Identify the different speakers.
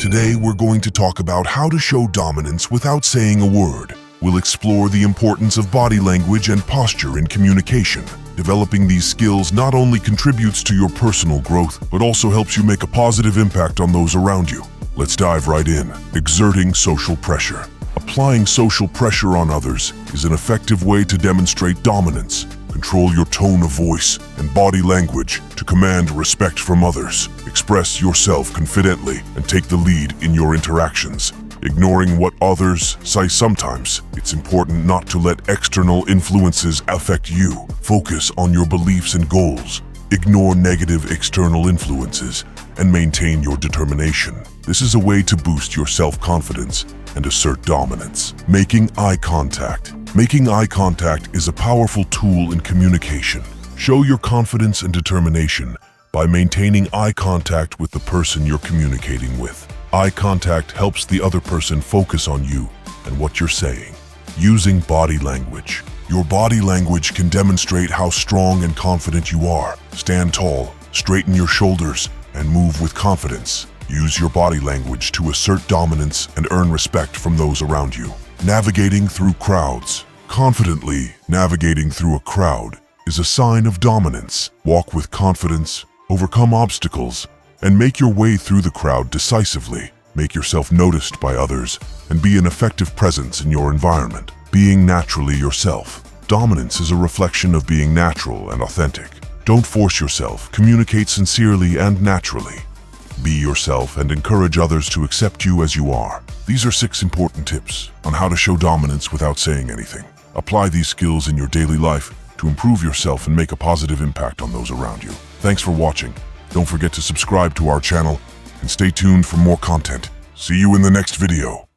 Speaker 1: Today, we're going to talk about how to show dominance without saying a word. We'll explore the importance of body language and posture in communication. Developing these skills not only contributes to your personal growth, but also helps you make a positive impact on those around you. Let's dive right in. Exerting social pressure. Applying social pressure on others is an effective way to demonstrate dominance. Control your tone of voice and body language to command respect from others. Express yourself confidently and take the lead in your interactions. Ignoring what others say sometimes, it's important not to let external influences affect you. Focus on your beliefs and goals. Ignore negative external influences and maintain your determination. This is a way to boost your self-confidence and assert dominance. Making eye contact. Making eye contact is a powerful tool in communication. Show your confidence and determination by maintaining eye contact with the person you're communicating with. Eye contact helps the other person focus on you and what you're saying. Using body language. Your body language can demonstrate how strong and confident you are. Stand tall, straighten your shoulders, and move with confidence. Use your body language to assert dominance and earn respect from those around you. Navigating through crowds. Confidently navigating through a crowd is a sign of dominance. Walk with confidence, overcome obstacles, and make your way through the crowd decisively. Make yourself noticed by others and be an effective presence in your environment. Being naturally yourself. Dominance is a reflection of being natural and authentic. Don't force yourself. Communicate sincerely and naturally. Be yourself and encourage others to accept you as you are. These are 6 important tips on how to show dominance without saying anything. Apply these skills in your daily life to improve yourself and make a positive impact on those around you. Thanks for watching. Don't forget to subscribe to our channel and stay tuned for more content. See you in the next video.